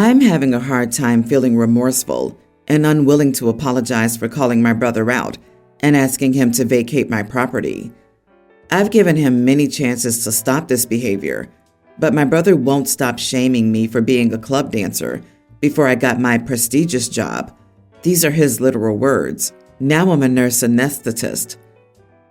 I'm having a hard time feeling remorseful and unwilling to apologize for calling my brother out and asking him to vacate my property. I've given him many chances to stop this behavior, but my brother won't stop shaming me for being a club dancer before I got my prestigious job. These are his literal words. Now I'm a nurse anesthetist.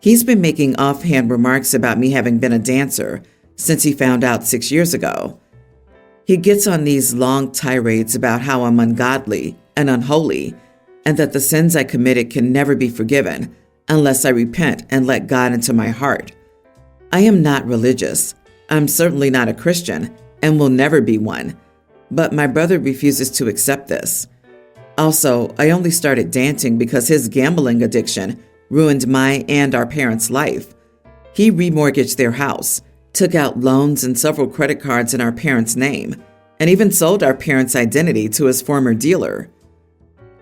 He's been making offhand remarks about me having been a dancer since he found out 6 years ago. He gets on these long tirades about how I'm ungodly and unholy, and that the sins I committed can never be forgiven unless I repent and let God into my heart. I am not religious. I'm certainly not a Christian and will never be one, but my brother refuses to accept this. Also, I only started dancing because his gambling addiction ruined my and our parents' life. He remortgaged their house, took out loans and several credit cards in our parents' name, and even sold our parents' identity to his former dealer.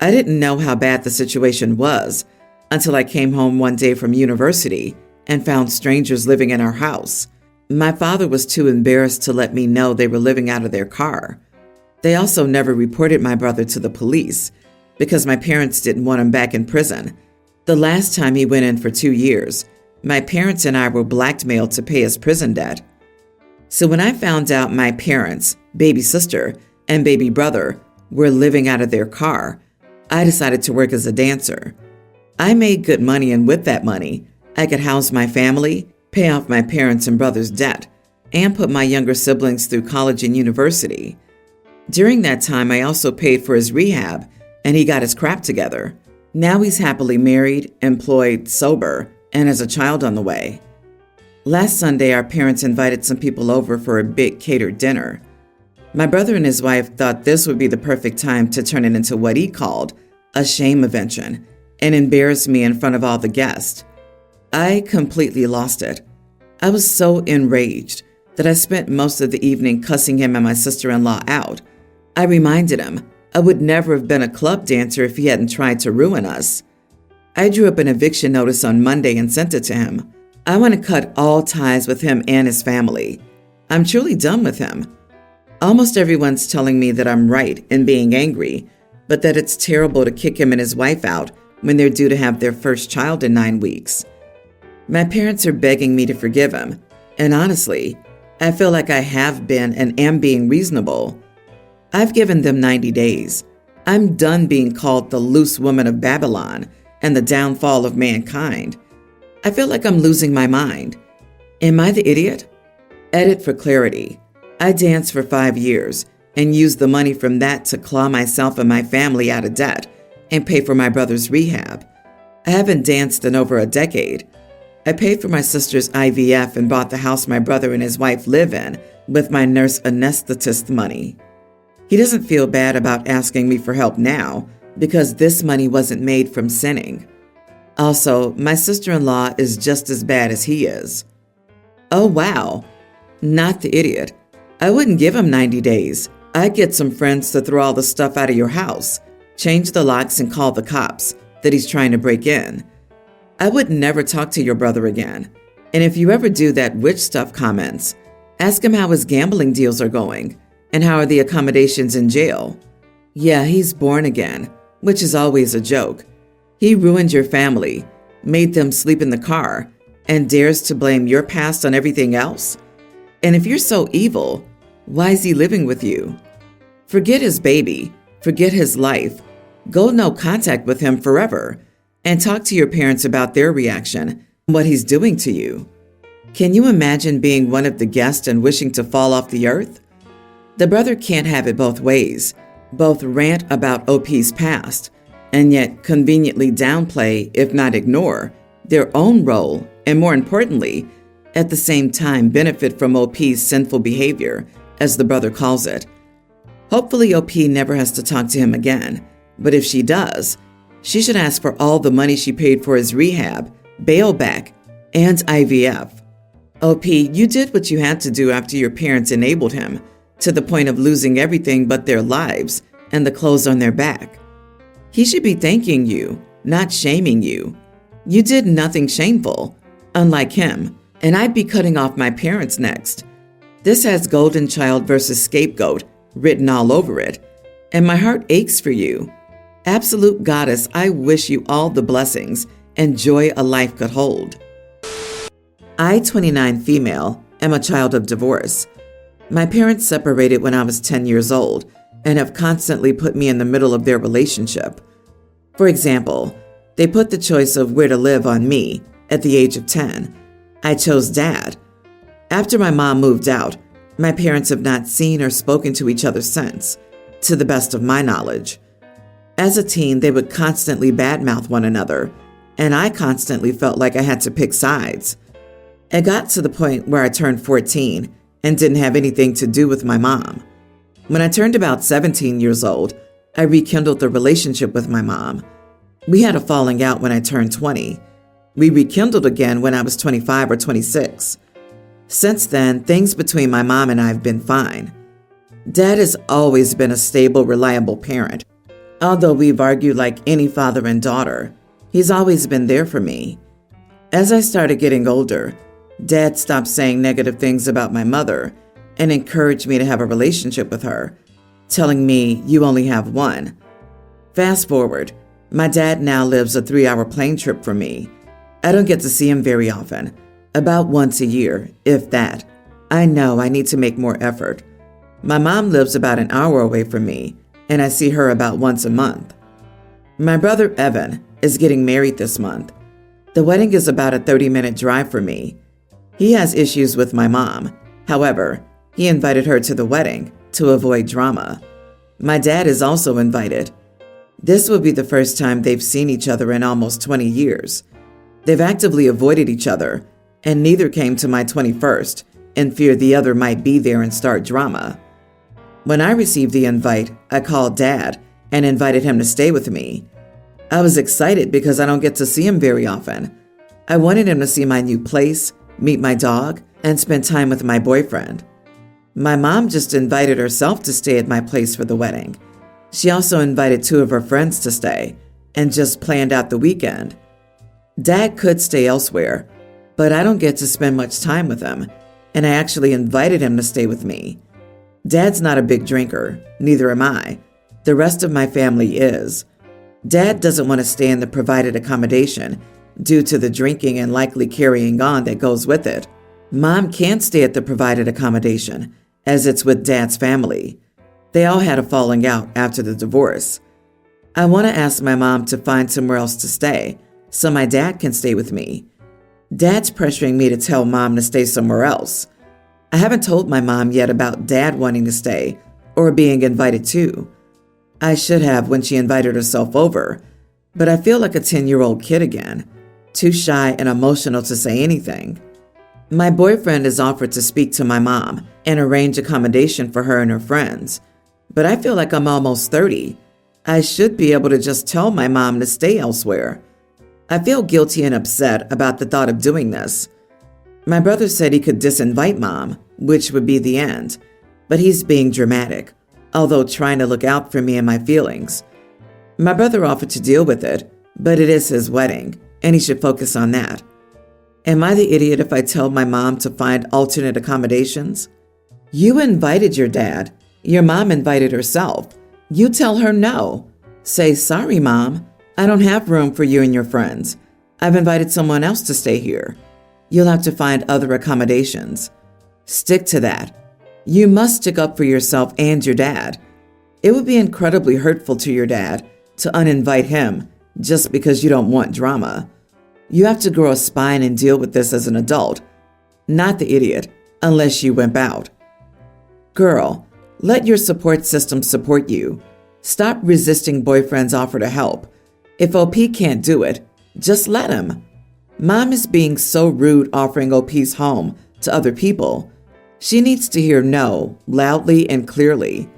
I didn't know how bad the situation was until I came home one day from university and found strangers living in our house. My father was too embarrassed to let me know they were living out of their car. They also never reported my brother to the police because my parents didn't want him back in prison. The last time he went in for 2 years, my parents and I were blackmailed to pay his prison debt. So when I found out my parents, baby sister, and baby brother were living out of their car, I decided to work as a dancer. I made good money, and with that money, I could house my family, pay off my parents' and brother's debt, and put my younger siblings through college and university. During that time, I also paid for his rehab, and he got his crap together. Now he's happily married, employed, sober, and has a child on the way. Last Sunday, our parents invited some people over for a big catered dinner. My brother and his wife thought this would be the perfect time to turn it into what he called a shame-avention and embarrass me in front of all the guests. I completely lost it. I was so enraged that I spent most of the evening cussing him and my sister-in-law out. I reminded him I would never have been a club dancer if he hadn't tried to ruin us. I drew up an eviction notice on Monday and sent it to him. I want to cut all ties with him and his family. I'm truly done with him. Almost everyone's telling me that I'm right in being angry, but that it's terrible to kick him and his wife out when they're due to have their first child in 9 weeks. My parents are begging me to forgive him, and honestly, I feel like I have been and am being reasonable. I've given them 90 days. I'm done being called the loose woman of Babylon and the downfall of mankind. I feel like I'm losing my mind. Am I the idiot? Edit for clarity. I danced for 5 years and used the money from that to claw myself and my family out of debt and pay for my brother's rehab. I haven't danced in over a decade. I paid for my sister's IVF and bought the house my brother and his wife live in with my nurse anesthetist money. He doesn't feel bad about asking me for help now because this money wasn't made from sinning. Also, my sister-in-law is just as bad as he is. Oh wow, not the idiot. I wouldn't give him 90 days. I'd get some friends to throw all the stuff out of your house, change the locks, and call the cops that he's trying to break in. I would never talk to your brother again. And if you ever do that witch stuff comments, ask him how his gambling deals are going and how are the accommodations in jail. Yeah, he's born again, which is always a joke. He ruined your family, made them sleep in the car, and dares to blame your past on everything else? And if you're so evil, why is he living with you? Forget his baby, forget his life, go no contact with him forever, and talk to your parents about their reaction and what he's doing to you. Can you imagine being one of the guests and wishing to fall off the earth? The brother can't have it both ways, both rant about OP's past, and yet conveniently downplay, if not ignore, their own role, and more importantly, at the same time benefit from OP's sinful behavior, as the brother calls it. Hopefully OP never has to talk to him again, but if she does, she should ask for all the money she paid for his rehab, bail back, and IVF. OP, you did what you had to do after your parents enabled him, to the point of losing everything but their lives and the clothes on their back. He should be thanking you, not shaming you. You did nothing shameful, unlike him, and I'd be cutting off my parents next. This has golden child versus scapegoat written all over it, and my heart aches for you. Absolute goddess, I wish you all the blessings and joy a life could hold. I, 29 female, am a child of divorce. My parents separated when I was 10 years old and have constantly put me in the middle of their relationship. For example, they put the choice of where to live on me at the age of 10. I chose Dad. After my mom moved out, my parents have not seen or spoken to each other since, to the best of my knowledge. As a teen, they would constantly badmouth one another, and I constantly felt like I had to pick sides. It got to the point where I turned 14 and didn't have anything to do with my mom. When I turned about 17 years old, I rekindled the relationship with my mom. We had a falling out when I turned 20. We rekindled again when I was 25 or 26. Since then, things between my mom and I have been fine. Dad has always been a stable, reliable parent. Although we've argued like any father and daughter, he's always been there for me. As I started getting older, Dad stopped saying negative things about my mother and encouraged me to have a relationship with her, telling me, "You only have one." Fast forward, my dad now lives a 3-hour plane trip from me. I don't get to see him very often, about once a year, if that. I know I need to make more effort. My mom lives about an hour away from me, and I see her about once a month. My brother Evan is getting married this month. The wedding is about a 30-minute drive for me. He has issues with my mom. However, he invited her to the wedding to avoid drama. My dad is also invited. This will be the first time they've seen each other in almost 20 years. They've actively avoided each other, and neither came to my 21st in fear the other might be there and start drama. When I received the invite, I called Dad and invited him to stay with me. I was excited because I don't get to see him very often. I wanted him to see my new place, meet my dog, and spend time with my boyfriend. My mom just invited herself to stay at my place for the wedding. She also invited 2 of her friends to stay and just planned out the weekend. Dad could stay elsewhere, but I don't get to spend much time with him, and I actually invited him to stay with me. Dad's not a big drinker, neither am I. The rest of my family is. Dad doesn't want to stay in the provided accommodation due to the drinking and likely carrying on that goes with it. Mom can't stay at the provided accommodation, as it's with Dad's family. They all had a falling out after the divorce. I want to ask my mom to find somewhere else to stay, so my dad can stay with me. Dad's pressuring me to tell Mom to stay somewhere else. I haven't told my mom yet about Dad wanting to stay or being invited too. I should have when she invited herself over, but I feel like a 10-year-old kid again, too shy and emotional to say anything. My boyfriend has offered to speak to my mom and arrange accommodation for her and her friends, but I feel like I'm almost 30. I should be able to just tell my mom to stay elsewhere. I feel guilty and upset about the thought of doing this. My brother said he could disinvite Mom, which would be the end, but he's being dramatic, although trying to look out for me and my feelings. My brother offered to deal with it, but it is his wedding, and he should focus on that. Am I the idiot if I tell my mom to find alternate accommodations? You invited your dad. Your mom invited herself. You tell her no. Say, "Sorry, Mom. I don't have room for you and your friends. I've invited someone else to stay here. You'll have to find other accommodations." Stick to that. You must stick up for yourself and your dad. It would be incredibly hurtful to your dad to uninvite him just because you don't want drama. You have to grow a spine and deal with this as an adult, not the idiot, unless you wimp out. Girl, let your support system support you. Stop resisting boyfriend's offer to help. If OP can't do it, just let him. Mom is being so rude offering OP's home to other people. She needs to hear no loudly and clearly.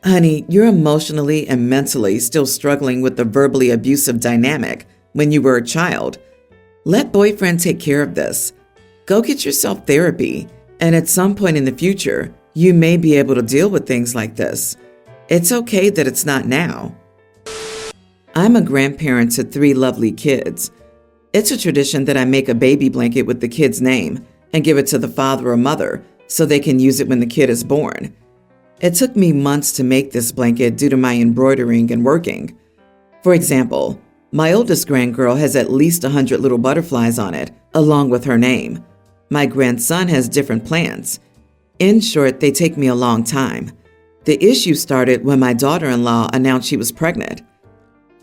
Honey, you're emotionally and mentally still struggling with the verbally abusive dynamic when you were a child. Let boyfriend take care of this. Go get yourself therapy, and at some point in the future, you may be able to deal with things like this. It's okay that it's not now. I'm a grandparent to 3 lovely kids. It's a tradition that I make a baby blanket with the kid's name and give it to the father or mother so they can use it when the kid is born. It took me months to make this blanket due to my embroidering and working. For example, my oldest grandgirl has at least 100 little butterflies on it, along with her name. My grandson has different plants. In short, they take me a long time. The issue started when my daughter-in-law announced she was pregnant.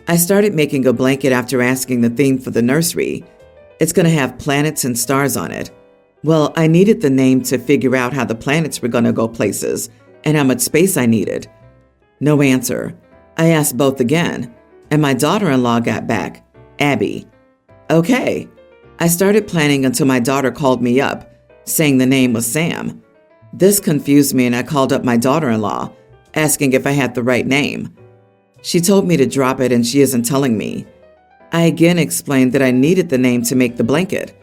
I started making a blanket after asking the theme for the nursery. It's going to have planets and stars on it. Well, I needed the name to figure out how the planets were going to go places and how much space I needed. No answer. I asked both again, and my daughter-in-law got back, Abby. Okay. I started planning until my daughter called me up, saying the name was Sam. This confused me, and I called up my daughter-in-law, asking if I had the right name. She told me to drop it, and she isn't telling me. I again explained that I needed the name to make the blanket.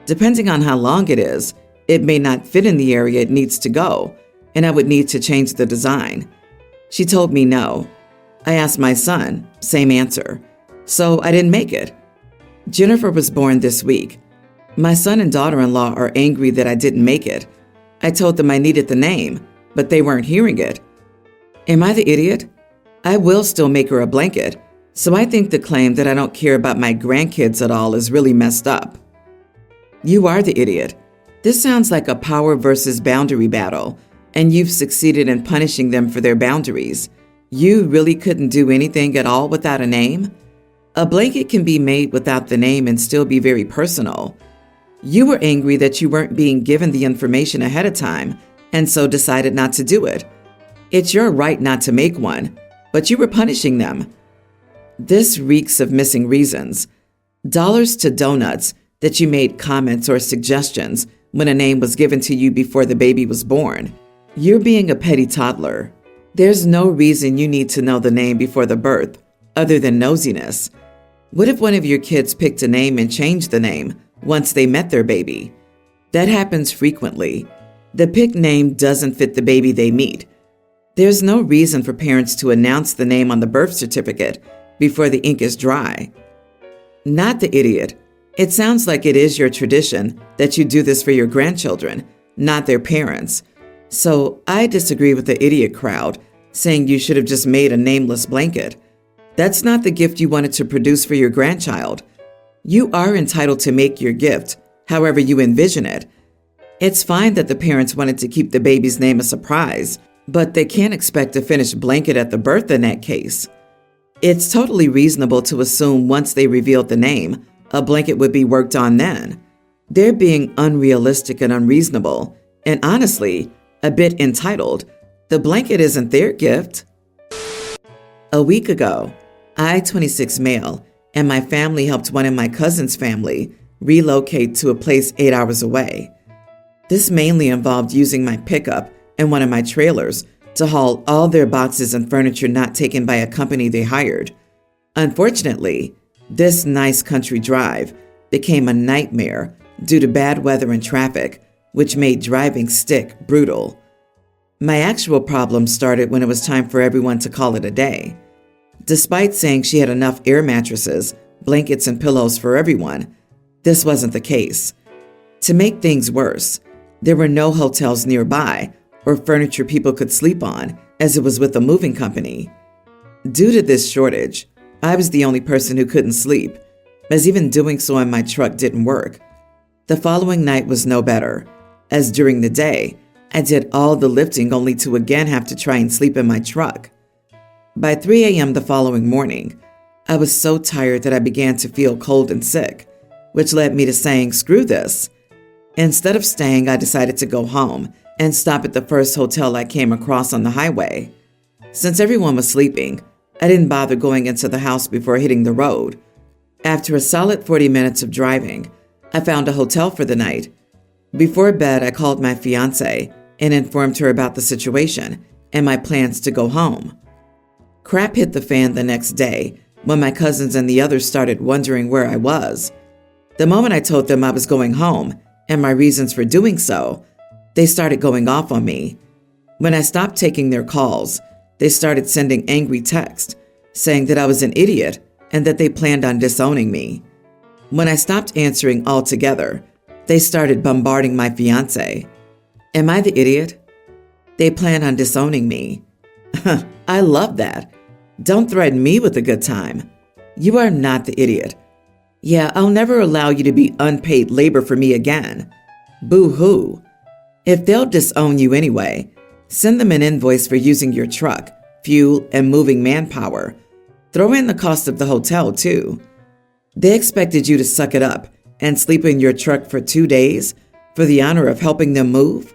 Depending on how long it is, it may not fit in the area it needs to go, and I would need to change the design. She told me no. I asked my son, same answer. So I didn't make it. Jennifer was born this week. My son and daughter-in-law are angry that I didn't make it. I told them I needed the name, but they weren't hearing it. Am I the idiot? I will still make her a blanket, so I think the claim that I don't care about my grandkids at all is really messed up. You are the idiot. This sounds like a power versus boundary battle, and you've succeeded in punishing them for their boundaries. You really couldn't do anything at all without a name? A blanket can be made without the name and still be very personal. You were angry that you weren't being given the information ahead of time, and so decided not to do it. It's your right not to make one, but you were punishing them. This reeks of missing reasons. Dollars to donuts that you made comments or suggestions when a name was given to you before the baby was born. You're being a petty toddler. There's no reason you need to know the name before the birth, other than nosiness. What if one of your kids picked a name and changed the name once they met their baby? That happens frequently. The picked name doesn't fit the baby they meet. There's no reason for parents to announce the name on the birth certificate before the ink is dry. Not the idiot. It sounds like it is your tradition that you do this for your grandchildren, not their parents. So I disagree with the idiot crowd saying you should have just made a nameless blanket. That's not the gift you wanted to produce for your grandchild. You are entitled to make your gift however you envision it. It's fine that the parents wanted to keep the baby's name a surprise, but they can't expect a finished blanket at the birth in that case. It's totally reasonable to assume once they revealed the name, a blanket would be worked on then. They're being unrealistic and unreasonable, and honestly, a bit entitled. The blanket isn't their gift. A week ago, I, 26 male, and my family helped one of my cousin's family relocate to a place 8 hours away. This mainly involved using my pickup and one of my trailers to haul all their boxes and furniture not taken by a company they hired. Unfortunately, this nice country drive became a nightmare due to bad weather and traffic, which made driving stick brutal. My actual problem started when it was time for everyone to call it a day. Despite saying she had enough air mattresses, blankets, and pillows for everyone, this wasn't the case. To make things worse, there were no hotels nearby or furniture people could sleep on, as it was with a moving company. Due to this shortage, I was the only person who couldn't sleep, as even doing so in my truck didn't work. The following night was no better, as during the day, I did all the lifting only to again have to try and sleep in my truck. By 3 a.m. the following morning, I was so tired that I began to feel cold and sick, which led me to saying, screw this. Instead of staying, I decided to go home and stop at the first hotel I came across on the highway. Since everyone was sleeping, I didn't bother going into the house before hitting the road. After a solid 40 minutes of driving, I found a hotel for the night. Before bed, I called my fiancée and informed her about the situation and my plans to go home. Crap hit the fan the next day when my cousins and the others started wondering where I was. The moment I told them I was going home and my reasons for doing so, they started going off on me. When I stopped taking their calls, they started sending angry texts saying that I was an idiot and that they planned on disowning me. When I stopped answering altogether, they started bombarding my fiancé. Am I the idiot? They plan on disowning me. I love that. Don't threaten me with a good time. You are not the idiot. Yeah, I'll never allow you to be unpaid labor for me again. Boo-hoo. If they'll disown you anyway, send them an invoice for using your truck, fuel, and moving manpower. Throw in the cost of the hotel, too. They expected you to suck it up and sleep in your truck for 2 days for the honor of helping them move?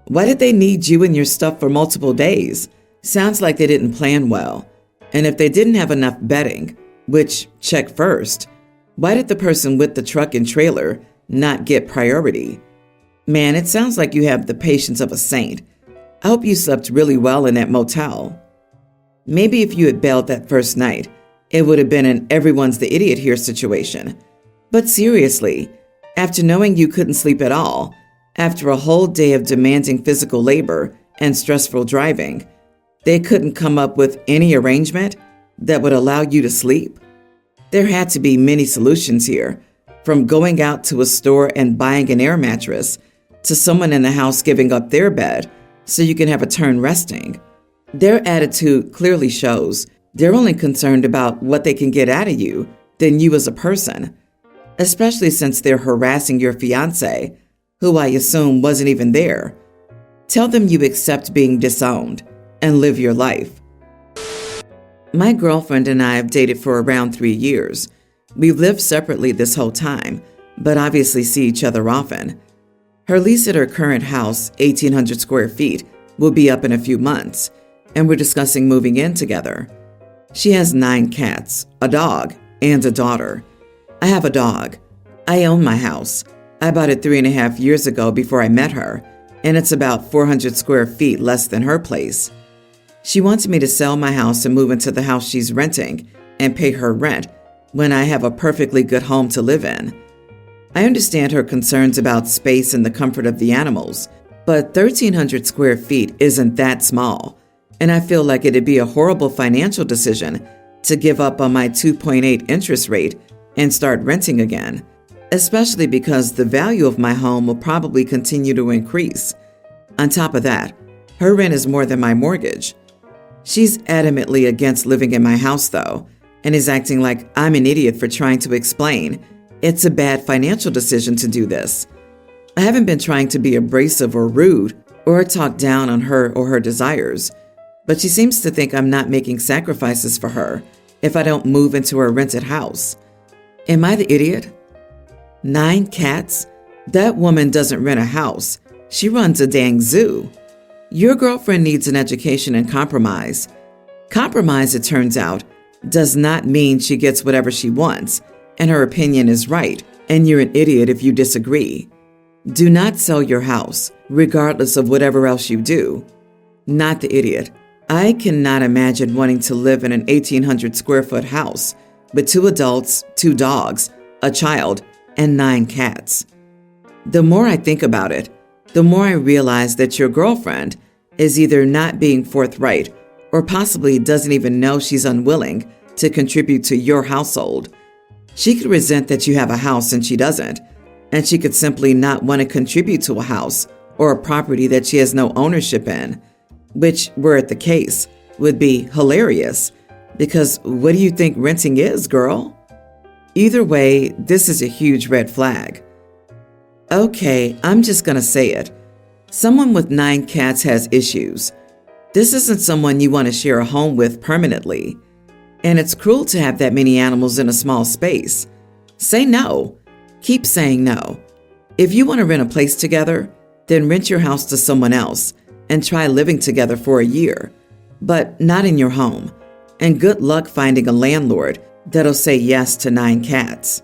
Why did they need you and your stuff for multiple days? Sounds like they didn't plan well. And if they didn't have enough bedding, which check first, why did the person with the truck and trailer not get priority? Man, it sounds like you have the patience of a saint. I hope you slept really well in that motel. Maybe if you had bailed that first night, it would have been an everyone's the idiot here situation. But seriously, after knowing you couldn't sleep at all, after a whole day of demanding physical labor and stressful driving, they couldn't come up with any arrangement that would allow you to sleep? There had to be many solutions here, from going out to a store and buying an air mattress to someone in the house giving up their bed so you can have a turn resting. Their attitude clearly shows they're only concerned about what they can get out of you than you as a person, especially since they're harassing your fiancé, who I assume wasn't even there. Tell them you accept being disowned and live your life. My girlfriend and I have dated for around 3 years. We've lived separately this whole time, but obviously see each other often. Her lease at her current house, 1,800 square feet, will be up in a few months, and we're discussing moving in together. She has 9 cats, a dog, and a daughter. I have a dog. I own my house. I bought it 3.5 years ago before I met her, and it's about 400 square feet less than her place. She wants me to sell my house and move into the house she's renting and pay her rent when I have a perfectly good home to live in. I understand her concerns about space and the comfort of the animals, but 1,300 square feet isn't that small, and I feel like it'd be a horrible financial decision to give up on my 2.8 interest rate and start renting again, especially because the value of my home will probably continue to increase. On top of that, her rent is more than my mortgage. She's adamantly against living in my house, though, and is acting like I'm an idiot for trying to explain it's a bad financial decision to do this. I haven't been trying to be abrasive or rude or talk down on her or her desires, but she seems to think I'm not making sacrifices for her if I don't move into her rented house. Am I the idiot? 9 cats? That woman doesn't rent a house. She runs a dang zoo. Your girlfriend needs an education and compromise. Compromise, it turns out, does not mean she gets whatever she wants, and her opinion is right, and you're an idiot if you disagree. Do not sell your house, regardless of whatever else you do. Not the idiot. I cannot imagine wanting to live in an 1,800 square foot house with 2 adults, 2 dogs, a child, and 9 cats. The more I think about it, the more I realize that your girlfriend is either not being forthright or possibly doesn't even know she's unwilling to contribute to your household. She could resent that you have a house and she doesn't, and she could simply not want to contribute to a house or a property that she has no ownership in, which, were it the case, would be hilarious, because what do you think renting is, girl? Either way, this is a huge red flag. Okay, I'm just gonna say it. Someone with 9 cats has issues. This isn't someone you want to share a home with permanently. And it's cruel to have that many animals in a small space. Say no. Keep saying no. If you want to rent a place together, then rent your house to someone else and try living together for a year, but not in your home. And good luck finding a landlord that'll say yes to 9 cats.